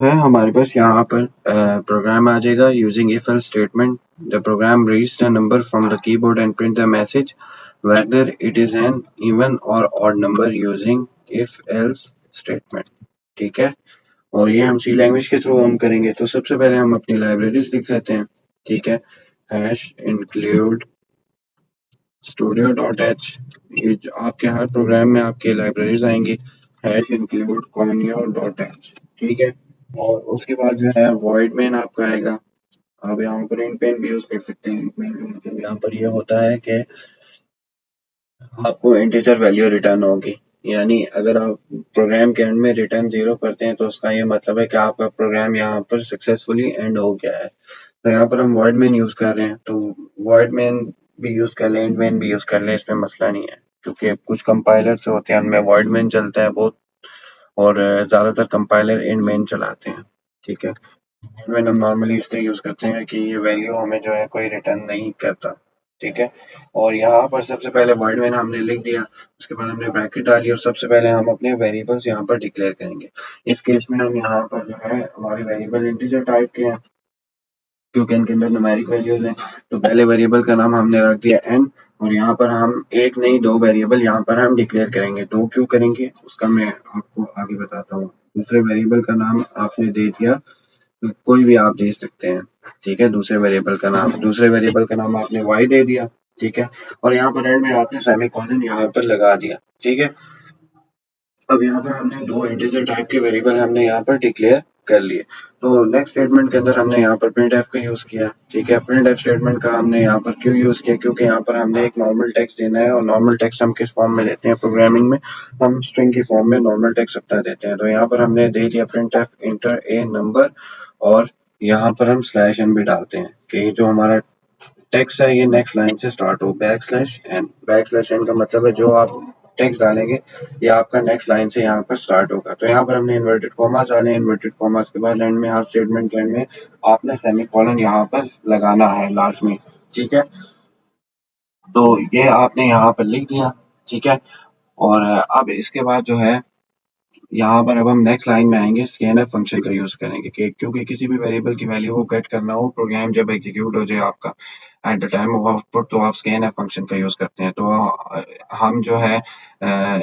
है हमारे पास यहाँ पर प्रोग्राम आ जाएगा using if else statement the program reads the number from the keyboard and print the message whether it is an even और odd number using if else statement. ठीक है, और ये हम सी लैंग्वेज के थ्रू हम करेंगे। तो सबसे पहले हम अपनी लाइब्रेरीज लिख लेते हैं। ठीक है, hash include studio dot h, ये आपके हर प्रोग्राम में आपके लाइब्रेरीज आएंगी। Hash include conio dot h. ठीक है, और उसके बाद जो है वॉइड मेन आपका आएगा। आप यहाँ पर इंट पेन भी यूज कर सकते हैं। इंट पेन का मतलब यहाँ पर ये होता है कि आपको इंटीजर वैल्यू रिटर्न होगी, यानी अगर आप प्रोग्राम के एंड में रिटर्न 0 करते हैं तो उसका ये मतलब है कि आपका प्रोग्राम यहाँ पर सक्सेसफुली एंड हो गया है। तो यहाँ पर हम वॉइड मेन यूज कर रहे हैं, तो वॉइड मेन भी यूज कर लें, इंट मेन भी यूज कर लें, इसमें मसला नहीं है। क्योंकि कुछ कंपाइलर्स होते हैं उनमें वॉइड मेन चलता है बहुत, और ज्यादातर कंपाइलर इंट मेन चलाते हैं। ठीक है, वॉइड मेन हम नॉर्मली इसलिए यूज करते हैं कि ये वैल्यू हमें जो है कोई रिटर्न नहीं करता। ठीक है, और यहाँ पर सबसे पहले वॉइड मेन हमने लिख दिया, उसके बाद हमने ब्रैकेट डाली और सबसे पहले हम अपने वेरिएबल्स यहाँ पर डिक्लेयर करेंगे। इस केस में हम यहाँ पर जो है हमारे वेरिएबल इंटीजर टाइप के हैं, क्योंकि इनके अंदर न्यूमेरिक वैल्यूज हैं। तो पहले वेरिएबल का नाम हमने रख दिया एन, और यहाँ पर हम एक नहीं दो वेरिएबल यहाँ पर हम डिक्लेयर करेंगे। दो क्यों करेंगे उसका मैं आपको आगे बताता हूँ। दूसरे वेरिएबल का नाम आपने दे दिया, तो कोई भी आप दे सकते हैं। ठीक है, दूसरे वेरिएबल का नाम आपने वाई दे दिया। ठीक है, और यहाँ पर एंड में आपने सेमीकोलन यहाँ पर लगा दिया। ठीक है, अब यहाँ पर हमने दो इंटीजर टाइप के वेरिएबल हमने यहाँ पर डिक्लेयर कर लिए। तो नेक्स्ट स्टेटमेंट के अंदर हमने यहाँ पर प्रिंट एफ का यूज किया। ठीक है, प्रिंट एफ स्टेटमेंट का हमने यहाँ पर क्यों यूज किया, क्योंकि यहाँ पर हमने एक नॉर्मल टेक्स्ट देना है, और नॉर्मल टेक्स्ट हम किस फॉर्म में लेते हैं प्रोग्रामिंग में, हम स्ट्रिंग की फॉर्म में नॉर्मल टेक्स्ट अपना देते हैं। तो यहाँ पर हमने दे दिया प्रिंट एफ इंटर ए नंबर, और यहाँ पर हम स्लैश एन भी डालते हैं कि जो हमारा टेक्स्ट है ये नेक्स्ट लाइन से स्टार्ट हो। बैक स्लैश एन का मतलब है जो आप टेक्स्ट डालेंगे ये आपका नेक्स्ट लाइन से यहाँ पर स्टार्ट होगा। तो यहाँ पर हमने इन्वर्टेड कॉमास डाले, इन्वर्टेड कॉमास के बाद एंड में हर स्टेटमेंट के एंड में आपने सेमी कॉलन यहाँ पर लगाना है लास्ट में। ठीक है, तो ये आपने यहाँ पर लिख दिया। ठीक है, और अब इसके बाद जो है यहाँ पर अब हम नेक्स्ट लाइन में आएंगे, स्कैनफ फंक्शन का यूज करेंगे कि क्योंकि किसी भी वेरिएबल की वैल्यू को गेट करना हो, प्रोग्राम जब एग्जीक्यूट हो जाए आपका at the time of output, तो आप स्कैनफ फंक्शन का यूज करते हैं। तो हम जो है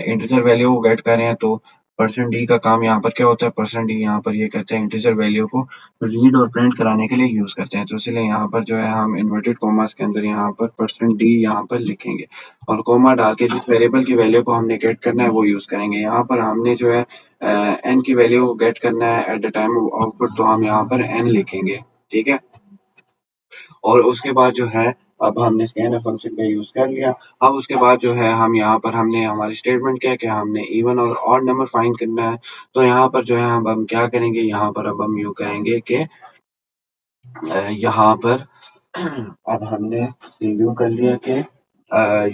इंटीजर वैल्यू को गेट कर रहे हैं, तो परसेंट डी का काम यहाँ पर क्या होता है, परसेंट डी यहाँ पर ये करते हैं इंटीजर वैल्यू को रीड और प्रिंट कराने के लिए यूज करते हैं। तो इसलिए यहाँ पर जो है हम इन्वर्टेड कॉमास के अंदर यहाँ पर परसेंट डी यहाँ पर लिखेंगे, और कोमा डाल के जिस वेरिएबल की वैल्यू को हमने गेट करना है वो यूज करेंगे। यहाँ पर हमने जो है एन की वैल्यू गेट करना है at the time of output, तो हम यहाँ पर एन लिखेंगे। ठीक है, और उसके बाद जो है अब हमने स्कैनर फंक्शन का यूज कर लिया। अब उसके बाद जो है हम यहाँ पर हमने हमारी स्टेटमेंट क्या है कि हमने इवन और ऑड नंबर फाइंड करना है। तो यहाँ पर जो है हम क्या करेंगे, यहाँ पर अब हम यू करेंगे कि यहाँ पर अब हमने यू कर लिया कि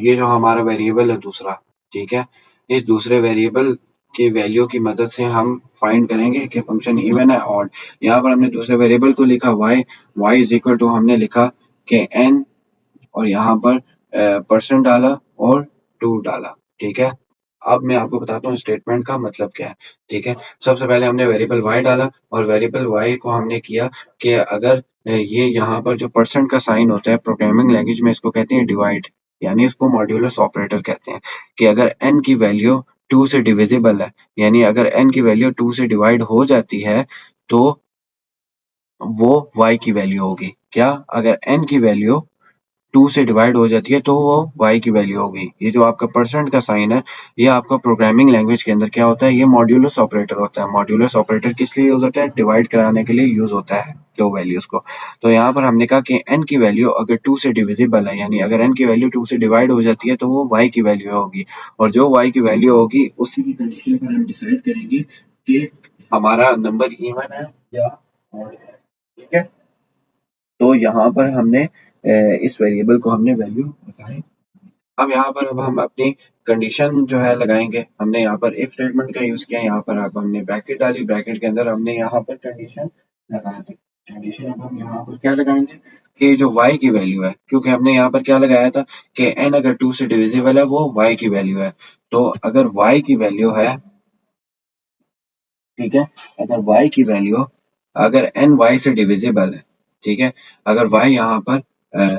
ये जो हमारा वेरिएबल है दूसरा, ठीक है, इस दूसरे वेरिएबल की वैल्यू की मदद से हम फाइंड करेंगे कि फंक्शन इवन है ऑड। यहाँ पर हमने दूसरे वेरिएबल को लिखा y इज इक्वल टू हमने लिखा कि n, और यहाँ पर परसेंट डाला और 2 डाला। ठीक है, अब मैं आपको बताता हूँ स्टेटमेंट का मतलब क्या है। ठीक है, सबसे पहले हमने वेरिएबल y डाला, और वेरिएबल y को हमने किया कि अगर ये यहाँ पर जो परसेंट का साइन होता है प्रोग्रामिंग लैंग्वेज में इसको कहते हैं डिवाइड, यानी इसको मॉड्यूलस ऑपरेटर कहते हैं, कि अगर n की वैल्यू 2 से डिविजिबल है, यानी अगर n की वैल्यू 2 से डिवाइड हो जाती है तो वो y की वैल्यू होगी। क्या, अगर n की वैल्यू 2 से डिवाइड हो जाती है तो वो y की वैल्यू होगी। ये जो आपका परसेंट का साइन है ये आपका प्रोग्रामिंग लैंग्वेज के अंदर क्या होता है, ये मॉड्यूलस ऑपरेटर होता है। मॉड्यूलस ऑपरेटर किस लिए यूज होता है, डिवाइड कराने के लिए यूज होता है दो वैल्यूज को। तो यहाँ पर हमने कहा कि n की वैल्यू अगर 2 से डिविजिबल है, यानी अगर n की वैल्यू 2 से डिवाइड हो जाती है तो वो y की वैल्यू होगी, और जो y की वैल्यू होगी उसी की कंडीशन पर हम डिसाइड करेंगे कि हमारा नंबर इवन है या ऑड है। ठीक है, तो यहाँ पर हमने इस वेरिएबल को हमने वैल्यू असाइन। अब यहाँ पर अब हम अपनी कंडीशन जो है लगाएंगे। हमने यहाँ पर इफ स्टेटमेंट का यूज किया, यहाँ पर अब हमने ब्रैकेट डाली, ब्रैकेट के अंदर हमने यहाँ पर कंडीशन लगा दी। कंडीशन अब हम यहाँ पर क्या लगाएंगे कि जो y की वैल्यू है, क्योंकि हमने यहाँ पर क्या लगाया था कि n अगर 2 से डिविजिबल है वो y की वैल्यू है। तो अगर y की वैल्यू है ठीक है। अगर y की वैल्यू अगर n y से डिविजिबल है, ठीक है, अगर y यहाँ पर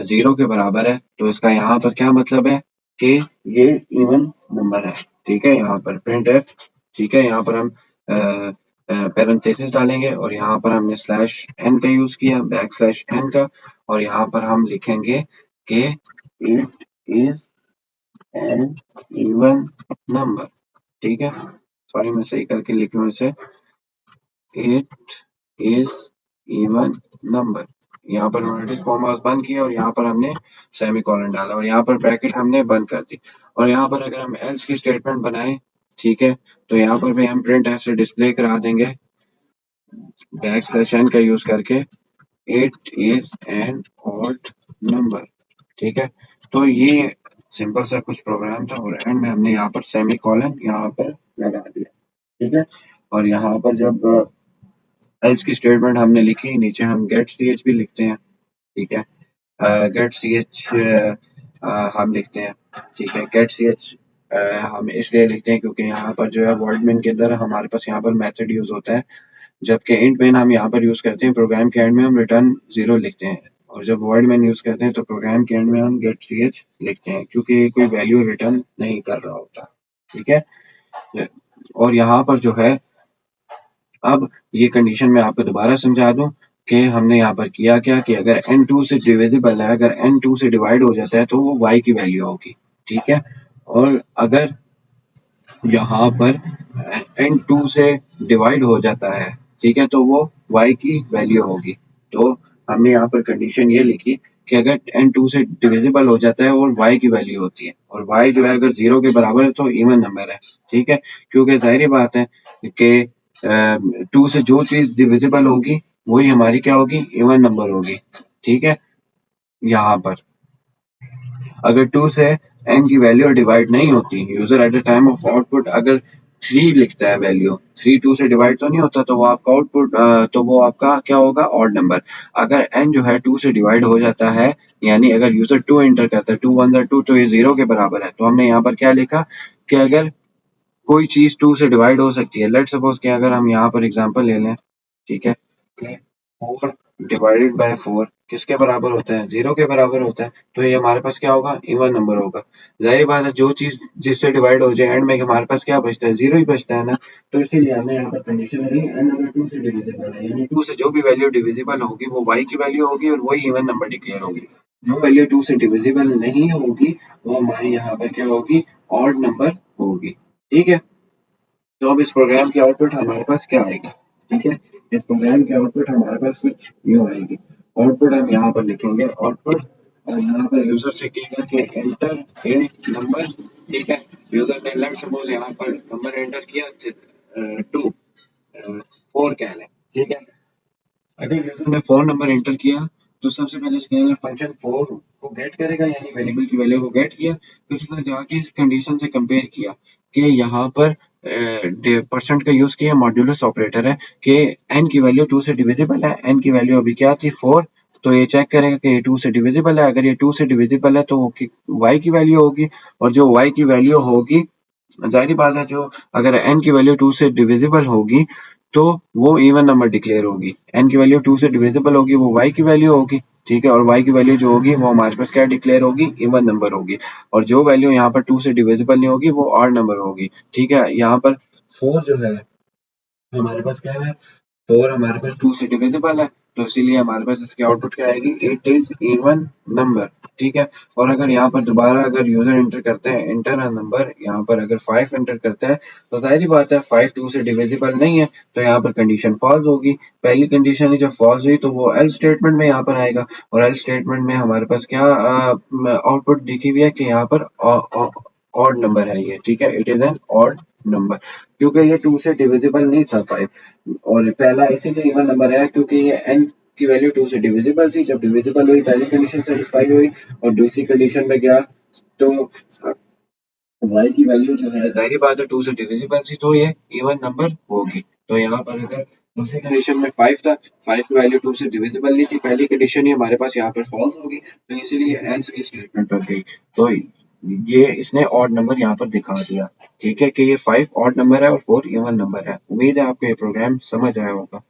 0 के बराबर है तो इसका यहाँ पर क्या मतलब है कि ये इवन नंबर है। ठीक है, यहाँ पर प्रिंट है, ठीक है, यहाँ पर हम पैरेंथेसिस डालेंगे और यहाँ पर हमने स्लैश n का यूज किया, बैक स्लैश n का, और यहाँ पर हम लिखेंगे कि it is an even number. ठीक है, सॉरी मैं सही करके लिखूँ इसे, इट इज इवन नंबर। यहाँ पर इन्वर्टेड कॉमास बंद किया और यहाँ पर हमने सेमीकोलन डाला और यहाँ पर ब्रैकेट हमने बंद कर दी। और यहाँ पर अगर हम एल्स की स्टेटमेंट बनाएं, ठीक है, तो यहाँ पर भी हम प्रिंट एफ से डिस्प्ले करा देंगे बैक स्लैश एन का यूज करके, it is N odd number. ठीक है, तो ये सिंपल सा कुछ प्रोग्राम था और एंड में हमने यहाँ पर सेमी कॉलन यहाँ पर लगा दिया। ठीक है, और यहाँ पर जब एल्स की स्टेटमेंट हमने लिखी, नीचे हम गेट सी एच भी लिखते हैं। ठीक है, गेट सी एच हम लिखते हैं। ठीक है, गेट सी एच हम इसलिए लिखते हैं क्योंकि यहाँ पर जो है वर्ड मेन के अंदर हमारे पास यहाँ पर मेथड यूज होता है, जबकि इंट मेन हम यहाँ पर यूज करते हैं प्रोग्राम के एंड में हम रिटर्न 0 लिखते हैं, और जब वर्ड मेन यूज करते हैं तो प्रोग्राम के एंड में हम गेट सी एच लिखते हैं क्योंकि कोई वैल्यू रिटर्न नहीं कर रहा होता। ठीक है, और यहाँ पर जो है अब ये कंडीशन मैं आपको दोबारा समझा दूं कि हमने यहाँ पर किया क्या कि अगर n2 से डिविजिबल है, अगर n2 से डिवाइड हो जाता है तो वो y की वैल्यू होगी। ठीक है, और अगर यहाँ पर n2 से डिवाइड हो जाता है, ठीक है, तो वो y की वैल्यू होगी। तो हमने यहाँ पर कंडीशन ये लिखी कि अगर n2 से डिविजिबल हो जाता है और y की वैल्यू होती है, और y जो है अगर 0 के बराबर है तो इवन नंबर है। ठीक है, क्योंकि जाहिर बात है कि 2 से जो चीज डिविजिबल होगी वही हमारी क्या होगी, इवन नंबर होगी। ठीक है, यहाँ पर अगर 2 से n की वैल्यू डिवाइड नहीं होती, user at the time of output अगर 3 लिखता है वैल्यू, 3 2 से डिवाइड तो नहीं होता, तो वो आपका आउटपुट तो वो आपका क्या होगा, ऑड नंबर। अगर n जो है 2 से डिवाइड हो जाता है, यानी अगर यूजर 2 एंटर करता है, 2 1 2 तो ये 0 के बराबर है, तो हमने यहाँ पर क्या लिखा कि अगर कोई चीज 2 से डिवाइड हो सकती है, लेट सपोज कि अगर हम यहाँ पर एग्जांपल ले लें, ठीक है, कि 4 डिवाइडेड बाय 4 किसके बराबर होता है, 0 के बराबर होता है, तो ये हमारे पास क्या होगा, इवन नंबर होगा। जाहिर बात है जो चीज जिससे डिवाइड हो जाए एंड में हमारे पास क्या बचता है, 0 ही बचता है ना। तो इसीलिए हमने यहाँ पर कंडीशन लगाई n अगर 2 से डिविजिबल है, यानी 2 से जो भी वैल्यू डिविजिबल होगी वो y की वैल्यू होगी और वही इवन नंबर डिक्लेयर होगी। जो वैल्यू 2 से डिविजिबल नहीं होगी वो हमारी यहाँ पर क्या होगी, ऑड नंबर होगी। ठीक है, तो अब इस प्रोग्राम की आउटपुट हमारे पास क्या आएगी। ठीक है, इस प्रोग्राम की आउटपुट हमारे पास कुछ यूँ आएगी। आउटपुट हम यहाँ पर लिखेंगे आउटपुट, और यहाँ पर यूजर से कहेगा कि एंटर ए नंबर। ठीक है, यूजर ने लेट सपोज यहाँ पर नंबर एंटर किया 2 4 कह लें। ठीक है, अगर यूजर ने फोन नंबर एंटर किया तो सबसे पहले स्कैनर फंक्शन 4 को गेट करेगा, यानी वेरिएबल की वैल्यू को गेट किया, फिर उसने जाके इस कंडीशन से कंपेयर किया कि यहाँ पर परसेंट का यूज किया, मॉड्यूलस ऑपरेटर है कि n की वैल्यू 2 से डिविजिबल है, n की वैल्यू अभी क्या थी 4, तो ये चेक करेगा कि ये 2 से डिविजिबल है, अगर ये 2 से डिविजिबल है तो वो y की वैल्यू होगी, और जो y की वैल्यू होगी जाहिर बात है जो अगर n की वैल्यू 2 से डिविजिबल होगी तो वो इवन नंबर डिक्लेयर होगी, n की वैल्यू 2 से डिविजिबल होगी वो y की वैल्यू होगी। ठीक है, और y की वैल्यू जो होगी वो हमारे पास क्या डिक्लेयर होगी, इवन नंबर होगी, और जो वैल्यू यहाँ पर 2 से डिविजिबल नहीं होगी वो ऑड नंबर होगी। ठीक है, यहाँ पर 4 जो है हमारे पास क्या है, 4 हमारे पास 2 से डिविजिबल है, तो इसीलिए हमारे पास इसकी आउटपुट क्या आएगी, इट इज इवन नंबर। ठीक है, और अगर यहाँ पर दोबारा अगर यूजर एंटर करते हैं एंटर अ नंबर, यहाँ पर अगर 5 एंटर करता है तो जाहिर बात है 5 2 से डिविजिबल नहीं है, तो यहाँ पर कंडीशन फॉल्स होगी। पहली कंडीशन ही जब फॉल्स हुई तो वो एल स्टेटमेंट में यहाँ पर आएगा, और एल स्टेटमेंट में हमारे पास क्या आउटपुट दिखी हुई है कि यहाँ पर ऑड नंबर है ये। ठीक है, it is N odd number, क्योंकि ये 2 से डिविजिबल नहीं था 5, और पहला इसीलिए इवन नंबर है क्योंकि ये n की वैल्यू 2 से डिविजिबल थी, जब डिविजिबल हुई पहली कंडीशन सेटिस्फाई हुई, और दूसरी कंडीशन में गया तो y की वैल्यू जो है जाहिर बात है 2 से डिविजिबल थी तो ये इवन नंबर होगी। तो यहाँ पर अगर दूसरी कंडीशन में 5 था, 5 की वैल्यू 2 से डिविजिबल नहीं थी, पहली कंडीशन ही हमारे पास यहाँ पर फॉल्स होगी, तो इसीलिए एल्स की स्टेटमेंट बन गई। तो ये इसने ऑड नंबर यहाँ पर दिखा दिया। ठीक है कि ये 5 ऑड नंबर है और 4 इवन नंबर है। उम्मीद है आपको ये प्रोग्राम समझ आया होगा।